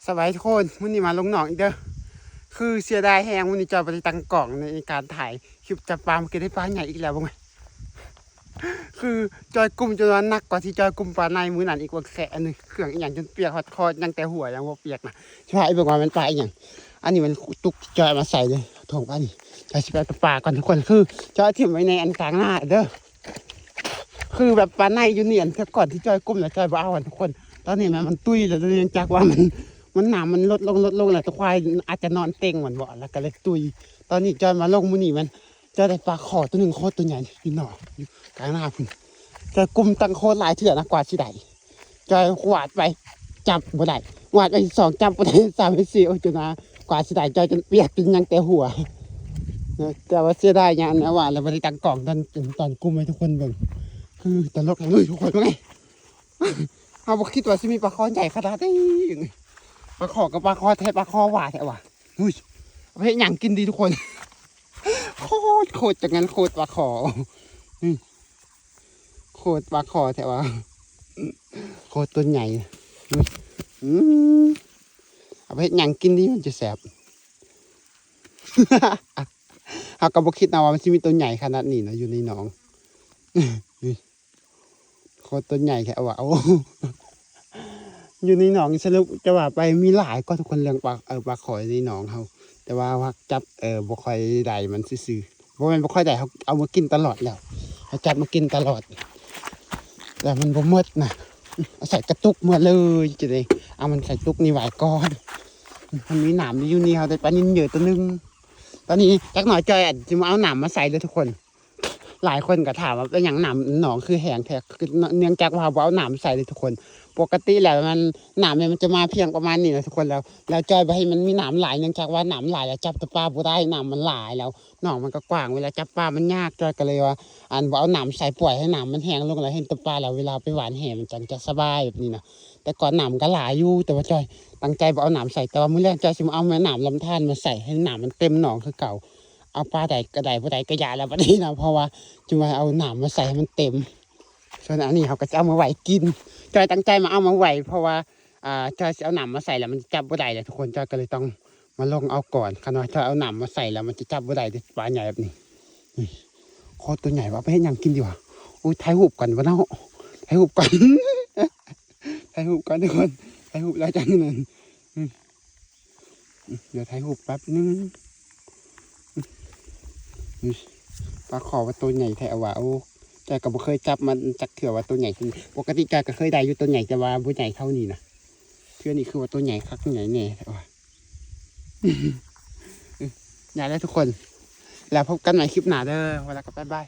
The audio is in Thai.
สบายทุกคนวันนี้มาลงหนองอีกเด้อคือเสียดายแหงวันนี้จอยไปตั้งกล่องในการถ่ายคลิปจับปลาเมื่อกี้ได้ปลาใหญ่อีกแล้วบ้างไหมคือจอยกลุ่มจนวันนักกว่าที่จอยกลุ่มปลาในมือนั่นอีกว่าแสะนึงเครื่องอีกอย่างจนเปียกหอดคอยังแต่หัวยังว่าเปียกนะใช่บอกว่ามันปลาอีกอย่างอันนี้มันตุกจอยมาใส่เลยถ่วงปลานี่จอยสิไปปลาก่อนทุกคนคือจอยถิ่มไว้ในอันกลางหน้าเด้อคือแบบปลาในอยู่เนียนแค่ก่อนที่จอยกลุ่มแล้วจอยบ้าวันทุกคนตอนนี้มันตุ้ยแล้วตอนนี้ยังจักว่ามันหนามมันลดลงแล้วตะควายอาจจะนอนเต็งเหมือนบ่อแล้วก็เลยตุยตอนนี้จอยมาลงมือนี่มันจะได้ปลาขอตัวหนึ่งโคตรตัวใหญ่พี่หน่ออยู่กลางหน้าพุ่นจอยกุมตังโคตรหลายเถื่อนะกว่าที่ใดจอยหวาดไปจับบ่ได้หวาดไป2จับบ่ได้3 4โอ้ยจนนะกว่าที่ใดจอยจนเปียกจนยังแต่หัวแต่ว่าเสียดายอย่างนะว่าเราไม่ได้ตั้งกล่องตอนกุมให้ทุกคนเบิ่งคือตลกเลยทุกคนว่าไงเอาบอกคิดว่าจะมีปลาคอใหญ่ขนาดนี้ปลาคอกับปลาคอแท้ปลาคอหวานแท้ว่ะอุ้ยเอาให้หยังกินดีทุกคนโคตรจากนั้นโคตรปลาคอโคตรปลาคอแท้ว่ะโคตรตัวใหญ่เอาให้หยังกินดีมันจะแสบเอากระบอกคิดนะว่ามันจะมีตัวใหญ่ขนาดนี้นะอยู่ในหนองโคตรตัวใหญ่แท้ว่ะอยู่ในหนองสรุปจะว่าไปมีหลายก็ทุกคนเรื่องปลาขอยในหนองเขาแต่ว่าจับบ่ค่อยได้มันซื่อๆเพราะมันบ่ค่อยได้เขาเอามากินตลอดแล้วเขาจับมากินตลอดแต่มันบ่หมดนะใส่กระตุกหมดเลยจะได้เอามันใส่ตุกนี่ไหวก่อนมันมีหนามอยู่นี่เขาแต่ปลานิลเยอะตัวนึงตอนนี้จักหน่อยจอยจะมาเอาหนามมาใส่เลยทุกคนหลายคนก็ถามว่าเป็นอย่างหนามหนองคือแห้งแท้คือเนื่องจากว่าเอาหนามใส่เลยทุกคนปกติแล้วมันหนามเนี่ยมันจะมาเพียงประมาณนี้นะทุกคนแล้วจอยไปให้มันมีหนามหลายเนื่องจากว่าหนามหลายแล้วจับตัวปลาบ่ได้หนามมันหลายแล้วหนองมันก็กว้างเวลาจับปลามันยากจอยก็เลยว่าเอาหนามใส่ปล่อยให้หนามมันแห้งลงแล้วให้ตัวปลาแล้วเวลาไปหวานแหมันจะสบายแบบนี้นะแต่ก่อนหนามก็หลายอยู่แต่ว่าจอยตั้งใจเอาหนามใส่แต่ว่ามื้อแรกจอยจะเอาหนามลำธารมาใส่ให้หนามมันเต็มหนองคือเก่าเอาปลาใดก็ได้ผู้ใดก็ยาแล้ววันนี้นะเพราะว่าจึงว่าเอาหนามมาใส่ให้มันเต็มส่วนอันนี้เขาก็จะเอามาไหวกินจอยตั้งใจมาเอามาไหวเพราะว่าจอยเอาหนามมาใส่แล้วมันจับผู้ใดเลยทุกคนจอยก็เลยต้องมาลงเอาก่อนขณะจอยเอาหนามมาใส่แล้วมันจะจับผู้ใดปลาใหญ่แบบนี้โคตรตัวใหญ่ว่าไปให้ยังกินดีกว่าอุ้ยถ่ายรูปก่อนวะเนาะถ่ายรูปก่อนถ่ายรูปก่อนทุกคนถ่ายรูปแล้วจังนั่นเดี๋ยวถ่ายรูปแป๊บนึงปลาขอว่าตัวใหญ่แท้ว่าโอ้แกก็บ่เคยจับมันจักเถื่อว่าตัวใหญ่จริงปกติแกก็เคยได้อยู่ตัวใหญ่แต่ว่าบ่ใหญ่เท่านี้นะเถื่อนี่คือว่าตัวใหญ่คักใหญ่แน่แต่ว่าอย่าได้ทุกคนแล้วพบกันใหม่คลิปหน้าเด้อเวลากับบ๊ายบาย